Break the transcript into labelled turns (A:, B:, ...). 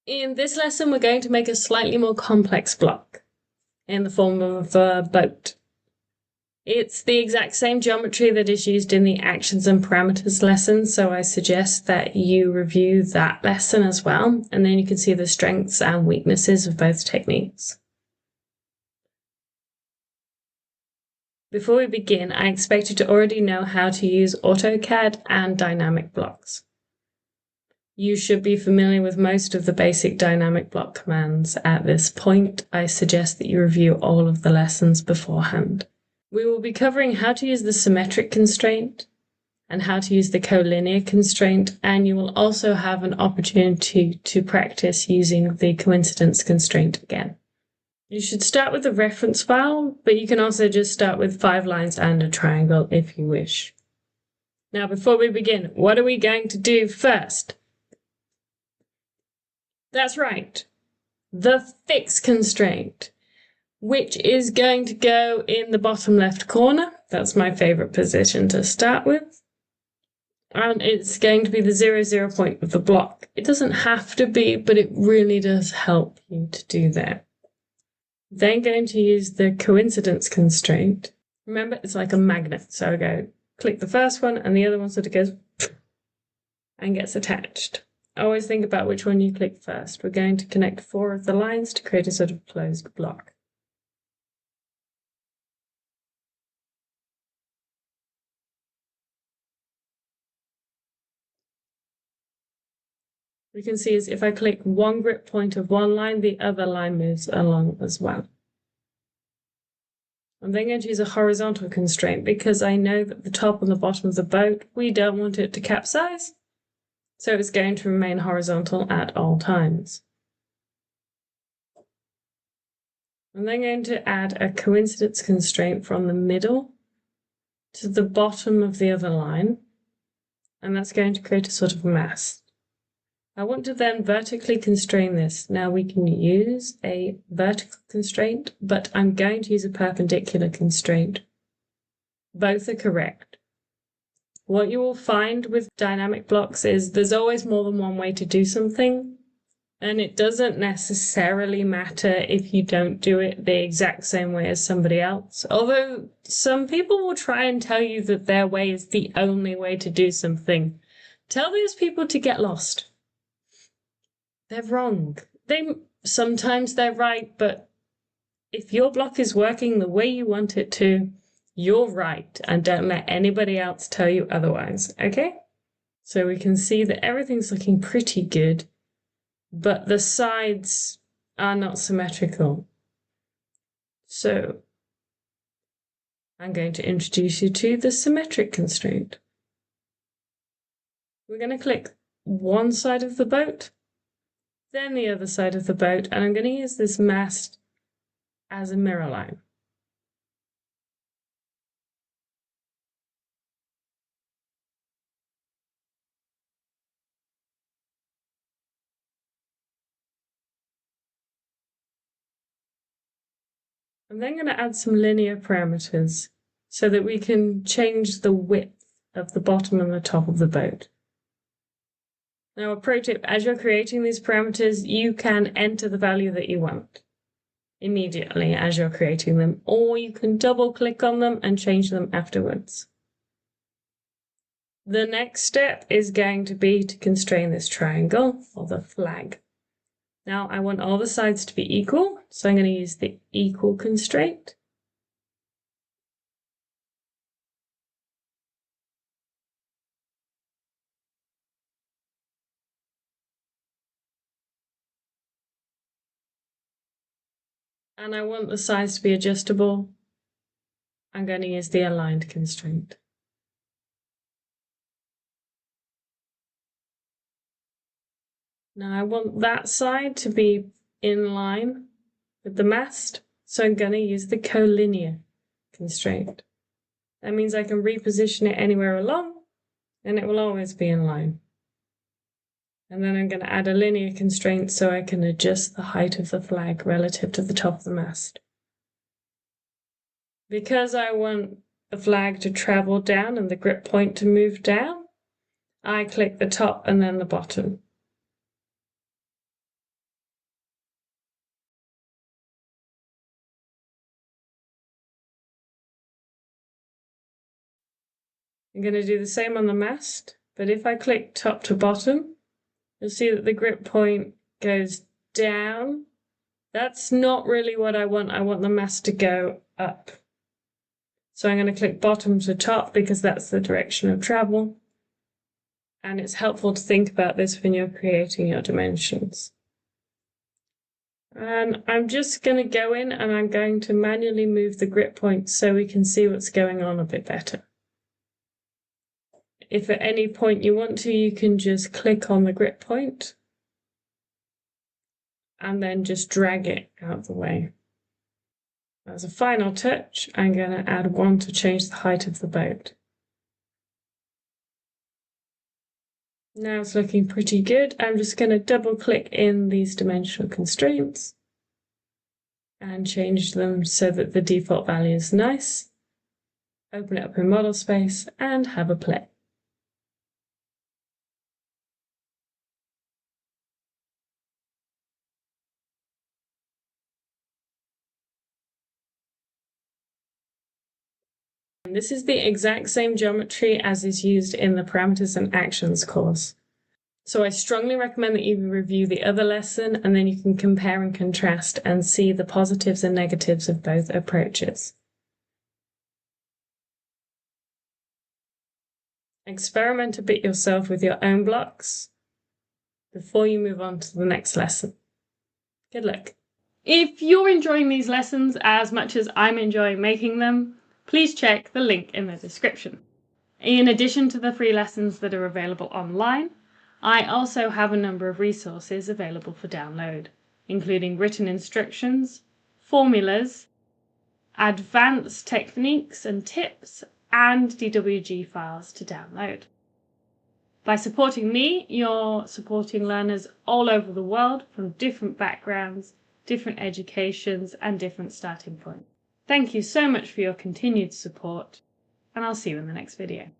A: In this lesson, we're going to make a slightly more complex block in the form of a boat. It's the exact same geometry that is used in the actions and parameters lesson, so I suggest that you review that lesson as well, and then you can see the strengths and weaknesses of both techniques. Before we begin, I expect you to already know how to use AutoCAD and dynamic blocks. You should be familiar with most of the basic dynamic block commands at this point. I suggest that you review all of the lessons beforehand. We will be covering how to use the symmetric constraint and how to use the collinear constraint, and you will also have an opportunity to practice using the coincidence constraint again. You should start with a reference file, but you can also just start with 5 lines and a triangle if you wish. Now, before we begin, what are we going to do first? That's right, the fix constraint, which is going to go in the bottom left corner. That's my favorite position to start with. And it's going to be the 0, point of the block. It doesn't have to be, but it really does help you to do that. Then going to use the coincidence constraint. Remember, it's like a magnet. So I go click the first one and the other one sort of goes and gets attached. Always think about which one you click first. We're going to connect 4 of the lines to create a sort of closed block. We can see is if I click one grip point of one line, the other line moves along as well. I'm then going to use a horizontal constraint because I know that the top and the bottom of the boat, we don't want it to capsize. So it's going to remain horizontal at all times. I'm then going to add a coincidence constraint from the middle to the bottom of the other line, and that's going to create a sort of mast. I want to then vertically constrain this. Now we can use a vertical constraint, but I'm going to use a perpendicular constraint. Both are correct. What you will find with dynamic blocks is there's always more than one way to do something, and it doesn't necessarily matter if you don't do it the exact same way as somebody else. Although some people will try and tell you that their way is the only way to do something. Tell those people to get lost. They're wrong. Sometimes they're right, but if your block is working the way you want it to, you're right, and don't let anybody else tell you otherwise, okay? So we can see that everything's looking pretty good, but the sides are not symmetrical. So I'm going to introduce you to the symmetric constraint. We're going to click one side of the boat, then the other side of the boat, and I'm going to use this mast as a mirror line. I'm then going to add some linear parameters so that we can change the width of the bottom and the top of the boat. Now, a pro tip, as you're creating these parameters, you can enter the value that you want immediately as you're creating them, or you can double click on them and change them afterwards. The next step is going to be to constrain this triangle, or the flag. Now I want all the sides to be equal, so I'm going to use the equal constraint. And I want the sides to be adjustable. I'm going to use the aligned constraint. Now I want that side to be in line with the mast, so I'm going to use the collinear constraint. That means I can reposition it anywhere along, and it will always be in line. And then I'm going to add a linear constraint so I can adjust the height of the flag relative to the top of the mast. Because I want the flag to travel down and the grip point to move down, I click the top and then the bottom. I'm going to do the same on the mast, but if I click top to bottom, you'll see that the grip point goes down. That's not really what I want. I want the mast to go up. So I'm going to click bottom to top because that's the direction of travel. And it's helpful to think about this when you're creating your dimensions. And I'm just going to go in and I'm going to manually move the grip point so we can see what's going on a bit better. If at any point you want to, you can just click on the grip point and then just drag it out of the way. As a final touch, I'm going to add 1 to change the height of the boat. Now it's looking pretty good. I'm just going to double click in these dimensional constraints and change them so that the default value is nice. Open it up in model space and have a play. And this is the exact same geometry as is used in the parameters and actions course. So I strongly recommend that you review the other lesson and then you can compare and contrast and see the positives and negatives of both approaches. Experiment a bit yourself with your own blocks before you move on to the next lesson. Good luck. If you're enjoying these lessons as much as I'm enjoying making them, please check the link in the description. In addition to the free lessons that are available online, I also have a number of resources available for download, including written instructions, formulas, advanced techniques and tips, and DWG files to download. By supporting me, you're supporting learners all over the world from different backgrounds, different educations, and different starting points. Thank you so much for your continued support, and I'll see you in the next video.